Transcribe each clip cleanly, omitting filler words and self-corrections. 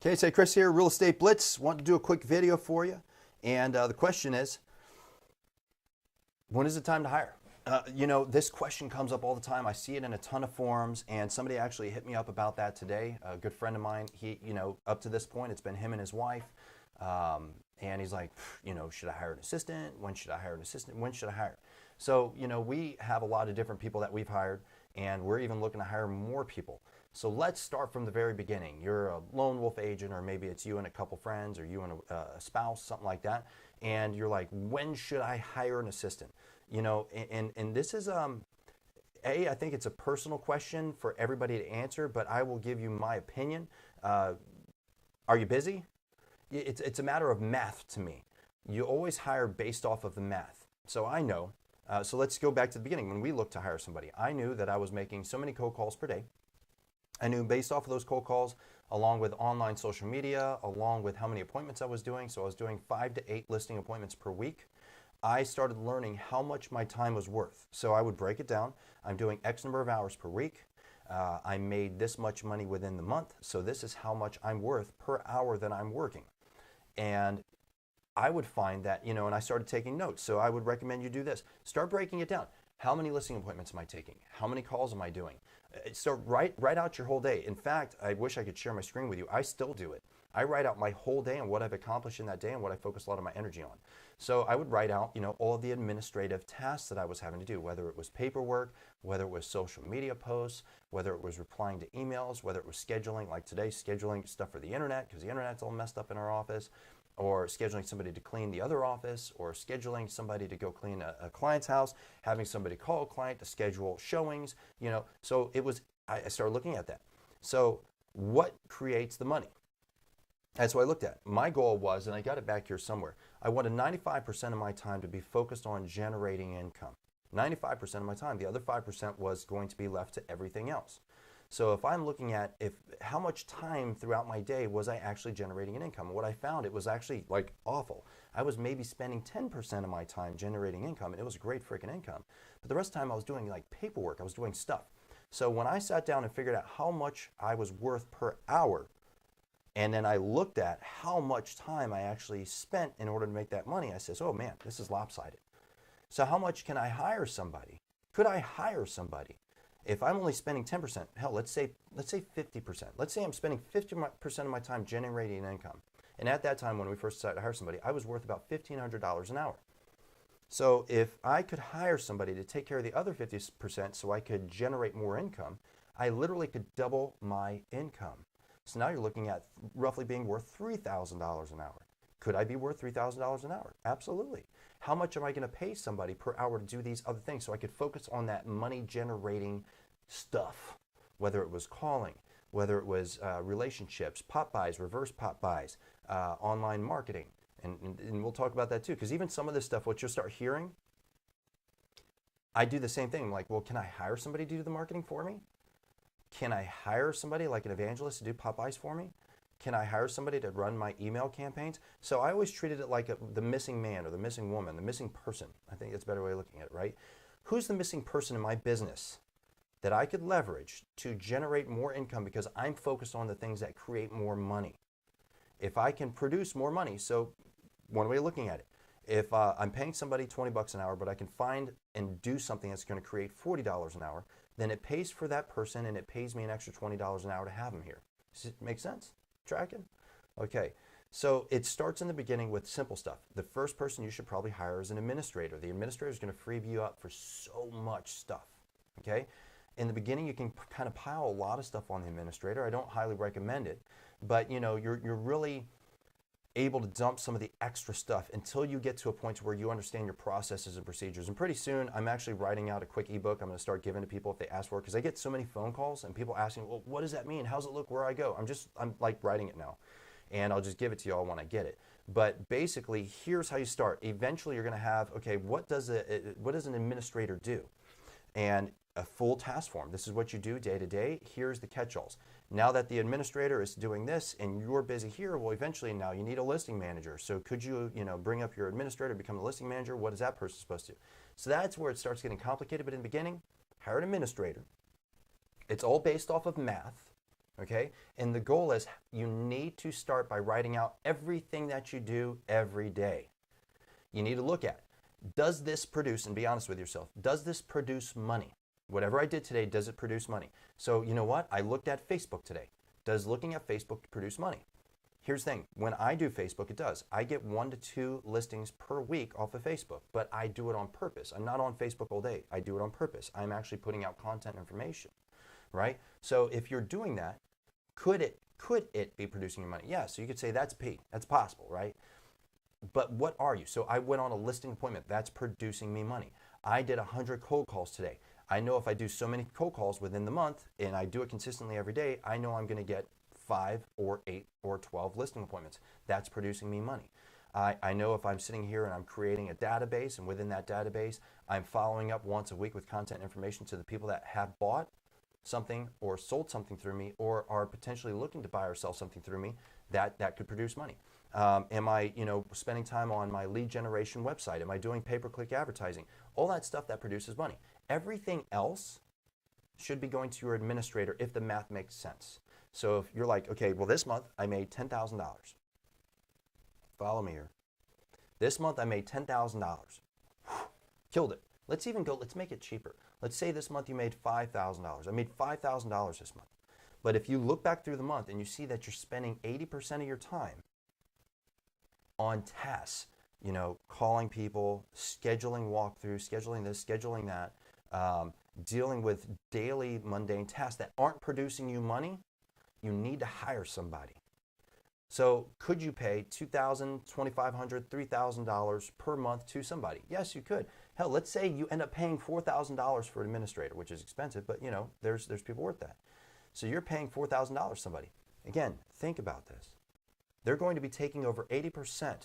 KSA Kris here, Real Estate Blitz. Want to do a quick video for you. And the question is, when is it time to hire? This question comes up all the time. I see it in a ton of forums, and somebody actually hit me up about that today. A good friend of mine, he, up to this point, it's been him and his wife. And he's like, should I hire an assistant? When should I hire an assistant? When should I hire? So, we have a lot of different people that we've hired, and we're even looking to hire more people. So let's start from the very beginning. You're a lone wolf agent, or maybe it's you and a couple friends, or you and a spouse, something like that. And you're like, when should I hire an assistant? And this is, I think it's a personal question for everybody to answer, but I will give you my opinion. Are you busy? It's a matter of math to me. You always hire based off of the math. So I know. So let's go back to the beginning. When we looked to hire somebody, I knew that I was making so many cold calls per day. I knew based off of those cold calls, along with online social media, along with how many appointments I was doing, so I was doing 5 to 8 listing appointments per week, I started learning how much my time was worth. So I would break it down. I'm doing X number of hours per week. I made this much money within the month, so this is how much I'm worth per hour that I'm working. And I would find that, and I started taking notes. So I would recommend you do this. Start breaking it down. How many listing appointments am I taking? How many calls am I doing? So write out your whole day. In fact, I wish I could share my screen with you. I still do it. I write out my whole day and what I've accomplished in that day and what I focus a lot of my energy on. So I would write out, all of the administrative tasks that I was having to do, whether it was paperwork, whether it was social media posts, whether it was replying to emails, whether it was scheduling, like today, scheduling stuff for the internet, because the internet's all messed up in our office, or scheduling somebody to clean the other office, or scheduling somebody to go clean a client's house, having somebody call a client to schedule showings, So I started looking at that. So what creates the money? That's what I looked at. My goal was, and I got it back here somewhere, I wanted 95% of my time to be focused on generating income. 95% of my time. The other 5% was going to be left to everything else. So if I'm looking at how much time throughout my day was I actually generating an income, what I found, it was actually like awful. I was maybe spending 10% of my time generating income, and it was a great freaking income. But the rest of the time I was doing like paperwork, I was doing stuff. So when I sat down and figured out how much I was worth per hour, and then I looked at how much time I actually spent in order to make that money, I says, oh man, this is lopsided. So how much can I hire somebody? Could I hire somebody? If I'm only spending 10%, hell, let's say 50%. Let's say I'm spending 50% of my time generating income. And at that time, when we first decided to hire somebody, I was worth about $1,500 an hour. So if I could hire somebody to take care of the other 50% so I could generate more income, I literally could double my income. So now you're looking at roughly being worth $3,000 an hour. Could I be worth $3,000 an hour? Absolutely. How much am I going to pay somebody per hour to do these other things so I could focus on that money generating stuff, whether it was calling, whether it was relationships, pop buys, reverse pop buys, online marketing. And we'll talk about that too, because even some of this stuff, what you'll start hearing, I do the same thing. I'm like, well, can I hire somebody to do the marketing for me? Can I hire somebody like an evangelist to do pop buys for me? Can I hire somebody to run my email campaigns? So I always treated it like the missing man or the missing woman, the missing person. I think that's a better way of looking at it, right? Who's the missing person in my business that I could leverage to generate more income because I'm focused on the things that create more money? If I can produce more money, so one way of looking at it, if I'm paying somebody 20 bucks an hour, but I can find and do something that's going to create $40 an hour, then it pays for that person and it pays me an extra $20 an hour to have them here. Does it make sense? Tracking? Okay. So it starts in the beginning with simple stuff. The first person you should probably hire is an administrator. The administrator is going to free you up for so much stuff. Okay? In the beginning, you can kind of pile a lot of stuff on the administrator. I don't highly recommend it, but you're really able to dump some of the extra stuff until you get to a point where you understand your processes and procedures. And pretty soon, I'm actually writing out a quick ebook I'm going to start giving to people if they ask for it, because I get so many phone calls and people asking, well, what does that mean? How's it look where I go? I'm like writing it now, and I'll just give it to you all when I get it. But basically, here's how you start. Eventually, you're going to have, okay, what does an administrator do? And a full task form. This is what you do day to day. Here's the catch-alls. Now that the administrator is doing this and you're busy here, well, eventually now you need a listing manager. So could you, bring up your administrator, become the listing manager? What is that person supposed to do? So that's where it starts getting complicated. But in the beginning, hire an administrator. It's all based off of math. Okay? And the goal is you need to start by writing out everything that you do every day. You need to look at, does this produce, and be honest with yourself, does this produce money? Whatever I did today, does it produce money? So you know what? I looked at Facebook today. Does looking at Facebook produce money? Here's the thing, when I do Facebook, it does. I get 1 to 2 listings per week off of Facebook, but I do it on purpose. I'm not on Facebook all day. I do it on purpose. I'm actually putting out content information, right? So if you're doing that, could it be producing you money? Yeah, so you could say that's P. That's possible, right? But what are you? So I went on a listing appointment. That's producing me money. I did 100 cold calls today. I know if I do so many cold calls within the month and I do it consistently every day, I know I'm going to get 5 or 8 or 12 listing appointments. That's producing me money. I know if I'm sitting here and I'm creating a database, and within that database, I'm following up once a week with content information to the people that have bought something or sold something through me or are potentially looking to buy or sell something through me, that could produce money. Am I, spending time on my lead generation website? Am I doing pay-per-click advertising? All that stuff that produces money. Everything else should be going to your administrator if the math makes sense. So if you're like, okay, well this month I made $10,000. Follow me here. This month I made $10,000. Killed it. Let's make it cheaper. Let's say this month you made $5,000. I made $5,000 this month. But if you look back through the month and you see that you're spending 80% of your time on tasks, calling people, scheduling walkthroughs, scheduling this, scheduling that, dealing with daily mundane tasks that aren't producing you money, you need to hire somebody. So could you pay $2,000, $2,500, $3,000 per month to somebody? Yes, you could. Hell, let's say you end up paying $4,000 for an administrator, which is expensive, but there's people worth that. So you're paying $4,000 to somebody. Again, think about this. They're going to be taking over 80%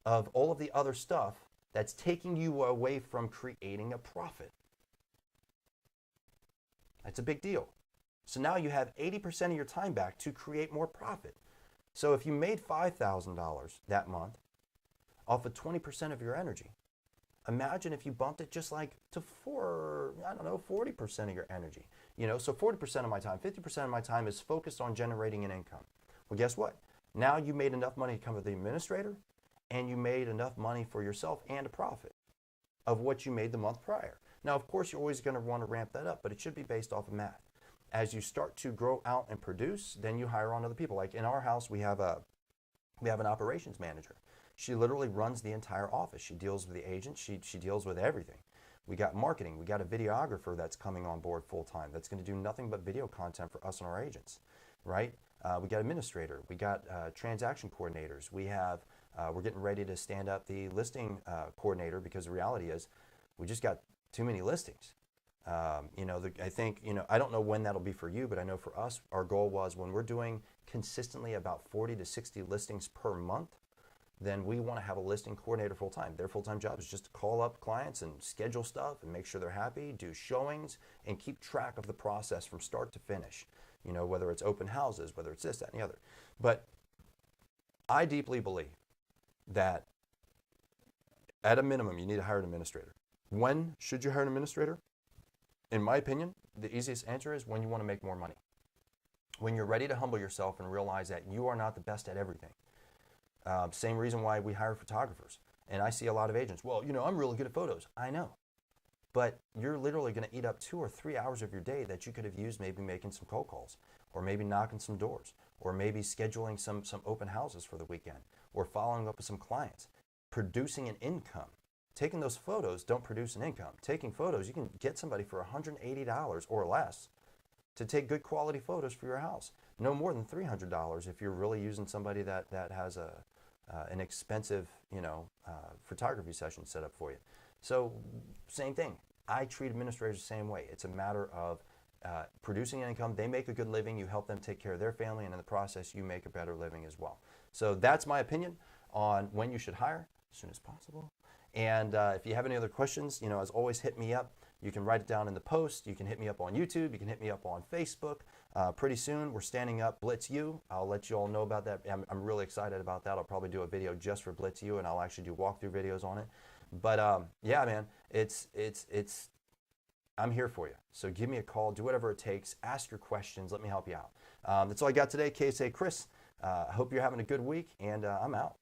of all of the other stuff that's taking you away from creating a profit. That's a big deal. So now you have 80% of your time back to create more profit. So if you made $5,000 that month off of 20% of your energy, imagine if you bumped it just like to 40% of your energy. So 40% of my time, 50% of my time is focused on generating an income. Well, guess what? Now you made enough money to come with the administrator, and you made enough money for yourself and a profit of what you made the month prior. Now, of course, you're always going to want to ramp that up, but it should be based off of math. As you start to grow out and produce, then you hire on other people. Like in our house, we have an operations manager. She literally runs the entire office. She deals with the agents. She deals with everything. We got marketing. We got a videographer that's coming on board full time. That's going to do nothing but video content for us and our agents, right? We got administrator. We got transaction coordinators. We're getting ready to stand up the listing coordinator, because the reality is we just got too many listings. I think, I don't know when that'll be for you, but I know for us, our goal was when we're doing consistently about 40 to 60 listings per month, then we want to have a listing coordinator full time. Their full-time job is just to call up clients and schedule stuff and make sure they're happy, do showings, and keep track of the process from start to finish. Whether it's open houses, whether it's this, that, and the other. But I deeply believe that at a minimum, you need to hire an administrator. When should you hire an administrator? In my opinion, the easiest answer is when you want to make more money. When you're ready to humble yourself and realize that you are not the best at everything. Same reason why we hire photographers. And I see a lot of agents, well, I'm really good at photos. I know. But you're literally going to eat up 2 or 3 hours of your day that you could have used maybe making some cold calls, or maybe knocking some doors, or maybe scheduling some open houses for the weekend, or following up with some clients, producing an income. Taking those photos don't produce an income. Taking photos, you can get somebody for $180 or less to take good quality photos for your house. No more than $300 if you're really using somebody that has an expensive photography session set up for you. So same thing. I treat administrators the same way. It's a matter of producing an income. They make a good living. You help them take care of their family, and in the process, you make a better living as well. So that's my opinion on when you should hire as soon as possible. And if you have any other questions, as always, hit me up. You can write it down in the post. You can hit me up on YouTube. You can hit me up on Facebook. Pretty soon, we're standing up Blitz U. I'll let you all know about that. I'm really excited about that. I'll probably do a video just for Blitz U, and I'll actually do walkthrough videos on it. But yeah, man, I'm here for you. So give me a call, do whatever it takes, ask your questions, let me help you out. That's all I got today. KSA Kris. I hope you're having a good week, and I'm out.